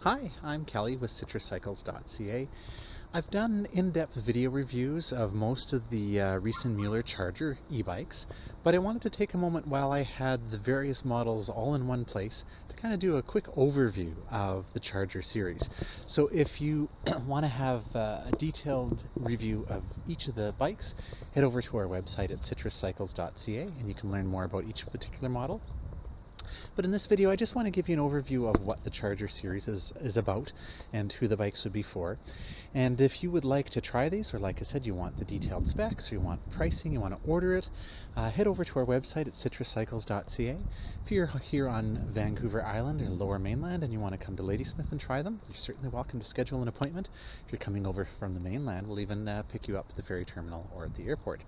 Hi, I'm Kelly with citruscycles.ca. I've done in-depth video reviews of most of the Riese Muller Charger e-bikes, but I wanted to take a moment while I had the various models all in one place to kind of do a quick overview of the Charger series. So if you want to have a detailed review of each of the bikes, head over to our website at citruscycles.ca and you can learn more about each particular model. But in this video I just want to give you an overview of what the Charger series is about and who the bikes would be for. And if you would like to try these, or like I said, you want the detailed specs, or you want pricing, you want to order it, head over to our website at citruscycles.ca. If you're here on Vancouver Island or Lower Mainland and you want to come to Ladysmith and try them, you're certainly welcome to schedule an appointment. If you're coming over from the mainland, we'll even pick you up at the ferry terminal or at the airport.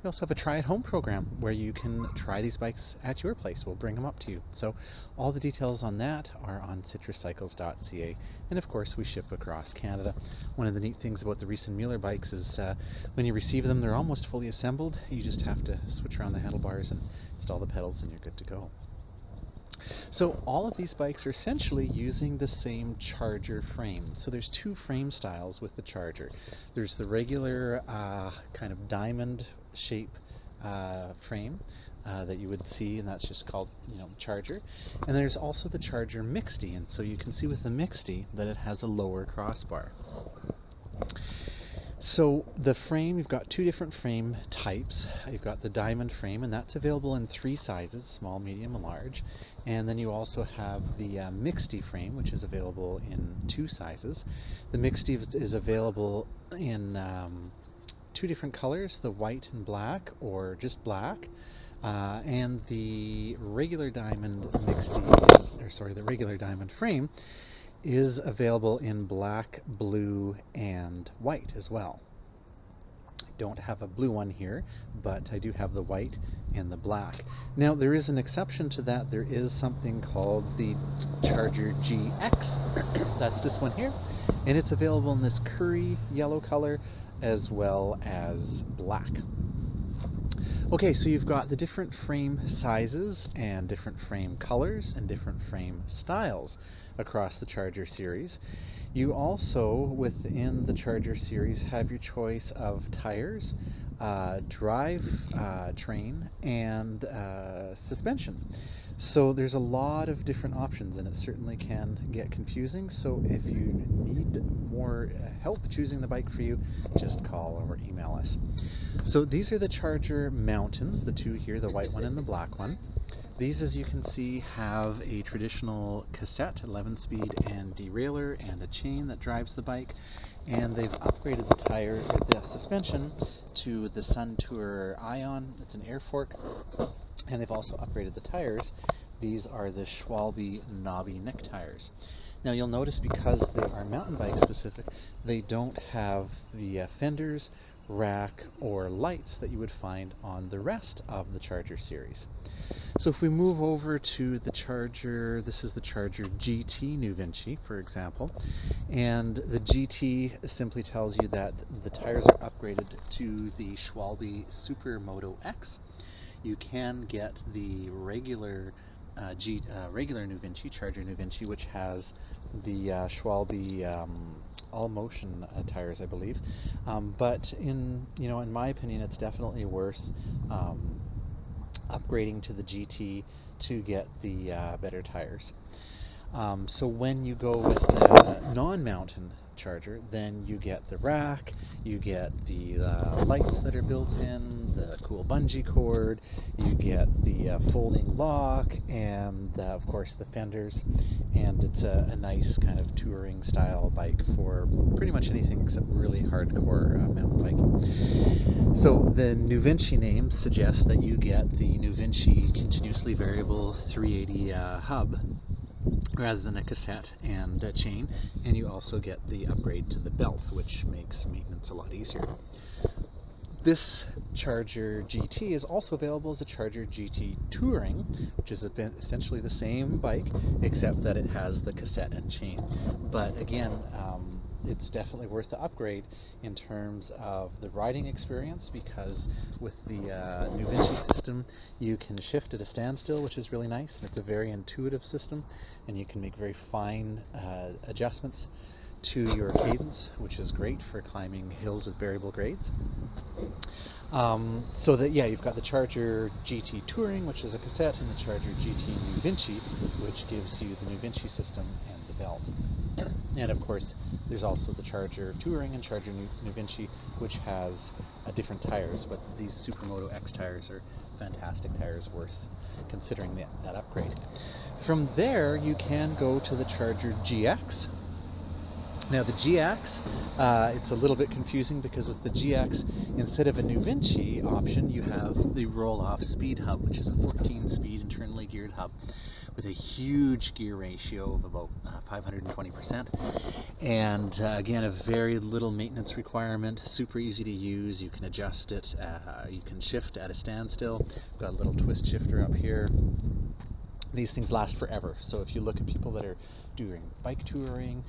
We also have a try-at-home program where you can try these bikes at your place. We'll bring them up to you. So all the details on that are on citruscycles.ca, and of course we ship across Canada. One of the neat things about the Riese Muller bikes is when you receive them, they're almost fully assembled. You just have to switch around the handlebars and install the pedals and you're good to go. So all of these bikes are essentially using the same Charger frame. So there's two frame styles with the Charger. There's the regular kind of diamond shape frame that you would see, and that's just called, Charger. And there's also the Charger Mixty, and so you can see with the Mixty that it has a lower crossbar. So the frame, you've got two different frame types. You've got the diamond frame, and that's available in three sizes, small, medium, and large. And then you also have the Mixty frame, which is available in two sizes. The Mixty is available in two different colors, the white and black, or just black. And the regular diamond the regular diamond frame is available in black, blue, and white as well. I don't have a blue one here, but I do have the white and the black. Now there is an exception to that. There is something called the Charger GX. That's this one here, and it's available in this curry yellow color as well as black. Okay, so you've got the different frame sizes and different frame colors and different frame styles across the Charger series. You also, within the Charger series, have your choice of tires, drive train, and suspension. So there's a lot of different options, and it certainly can get confusing. So if you need more help choosing the bike for you, just call or email us. So these are the Charger Mountains, the two here, the white one and the black one. These, as you can see, have a traditional cassette, 11-speed, and derailleur, and a chain that drives the bike. And they've upgraded the tire, or the suspension, to the Sun Tour Ion. It's an air fork. And they've also upgraded the tires. These are the Schwalbe knobby neck tires. Now you'll notice, because they are mountain bike specific, they don't have the fenders, rack, or lights that you would find on the rest of the Charger series. So if we move over to the Charger, this is the Charger GT New Vinci, for example, and the GT simply tells you that the tires are upgraded to the Schwalbe Supermoto X. You can get the regular regular New Vinci, Charger New Vinci, which has the Schwalbe all motion tires, I believe. But in my opinion, it's definitely worth upgrading to the GT to get the better tires. So when you go with the non-mountain Charger, then you get the rack, you get the lights that are built in, the cool bungee cord, you get the folding lock, and of course the fenders, and it's a nice kind of touring style bike for pretty much anything except really hardcore mountain biking. So the New Vinci name suggests that you get the New Vinci continuously variable 380 hub rather than a cassette and a chain, and you also get the upgrade to the belt, which makes maintenance a lot easier. This Charger GT is also available as a Charger GT Touring, which is essentially the same bike, except that it has the cassette and chain. But again, it's definitely worth the upgrade in terms of the riding experience, because with the NuVinci system you can shift at a standstill, which is really nice, and it's a very intuitive system, and you can make very fine adjustments to your cadence, which is great for climbing hills with variable grades. So that, yeah, you've got the Charger GT Touring, which is a cassette, and the Charger GT NuVinci, which gives you the NuVinci system and the belt. And of course, there's also the Charger Touring and Charger NuVinci, which has different tires, but these Supermoto X tires are fantastic tires, worth considering that upgrade. From there, you can go to the Charger GX. Now the GX, it's a little bit confusing because with the GX, instead of a NuVinci option, you have the roll-off speed hub, which is a 14-speed internally geared hub with a huge gear ratio of about 520%, and again, a very little maintenance requirement, super easy to use. You can adjust it, you can shift at a standstill. We've got a little twist shifter up here. These things last forever, so if you look at people that are doing bike touring,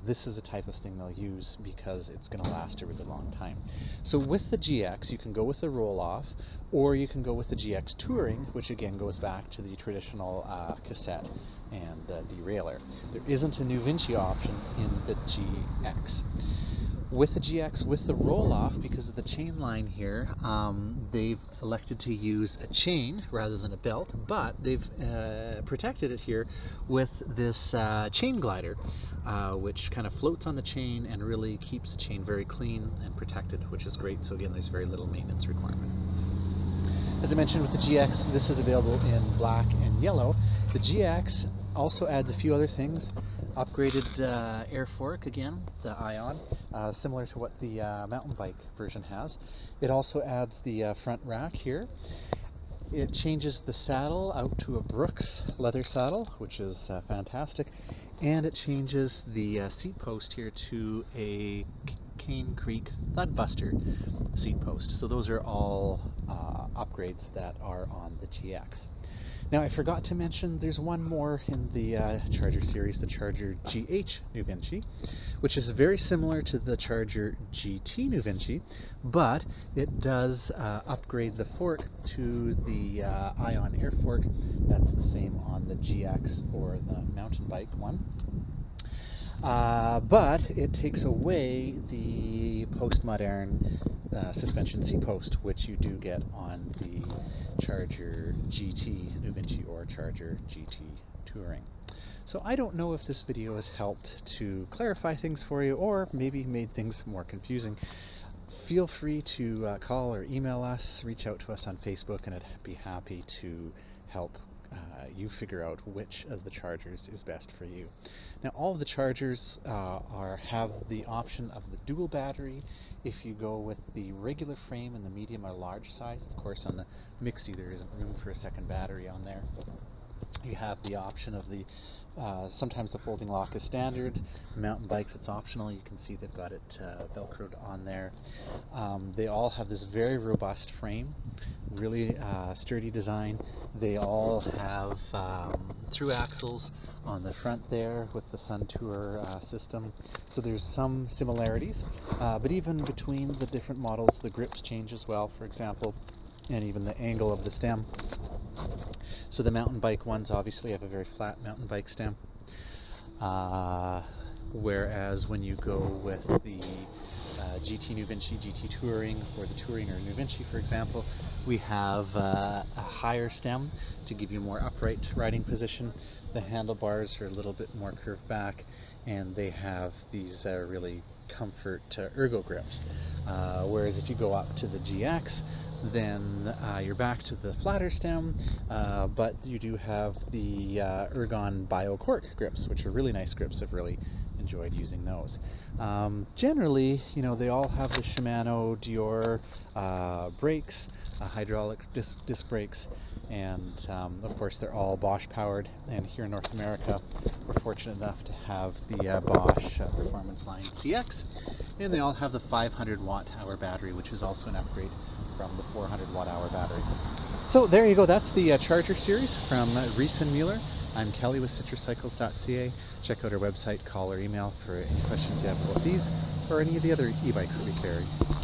this is the type of thing they'll use because it's going to last a really long time. So with the GX, you can go with the roll-off, or you can go with the GX Touring, which again goes back to the traditional cassette and derailleur. There isn't a NuVinci option in the GX. With the GX, with the roll-off, because of the chain line here, they've elected to use a chain rather than a belt, but they've protected it here with this chain glider, which kind of floats on the chain and really keeps the chain very clean and protected, which is great. So again, there's very little maintenance requirement. As I mentioned, with the GX, this is available in black and yellow. The GX also adds a few other things. Upgraded air fork, again, the Ion, similar to what the mountain bike version has. It also adds the front rack here. It changes the saddle out to a Brooks leather saddle, which is fantastic, and it changes the seat post here to a Cane Creek Thudbuster seat post. So those are all upgrades that are on the GX. Now, I forgot to mention there's one more in the Charger series, the Charger GH NuVinci, which is very similar to the Charger GT NuVinci, but it does upgrade the fork to the Ion Air fork. That's the same on the GX or the mountain bike one. But it takes away the post-modern suspension seat post, which you do get on the Charger GT NuVinci or Charger GT Touring. So I don't know if this video has helped to clarify things for you, or maybe made things more confusing. Feel free to call or email us, reach out to us on Facebook, and I'd be happy to help you figure out which of the chargers is best for you. Now, all of the chargers have the option of the dual battery if you go with the regular frame in the medium or large size. Of course, on the Mixie there isn't room for a second battery on there. You have the option of the sometimes the folding lock is standard. Mountain bikes, it's optional. You can see they've got it velcroed on there. They all have this very robust frame, really sturdy design. They all have through axles on the front there with the Sun Tour system. So there's some similarities, but even between the different models, the grips change as well, for example, and even the angle of the stem. So the mountain bike ones obviously have a very flat mountain bike stem, whereas when you go with the GT NuVinci, GT Touring, or the Touring or NuVinci, for example, we have a higher stem to give you more upright riding position. The handlebars are a little bit more curved back, and they have these really comfort ergo grips. Whereas if you go up to the GX, then you're back to the flatter stem, but you do have the Ergon Bio Cork grips, which are really nice grips. I've really enjoyed using those. Generally, you know, they all have the Shimano Dior brakes, hydraulic disc brakes, and of course they're all Bosch powered, and here in North America we're fortunate enough to have the Bosch Performance Line CX, and they all have the 500 watt-hour battery, which is also an upgrade from the 400 watt-hour battery. So there you go, that's the Charger series from Riese Muller. I'm Kelly with citruscycles.ca. Check out our website, call or email for any questions you have about these or any of the other e-bikes that we carry.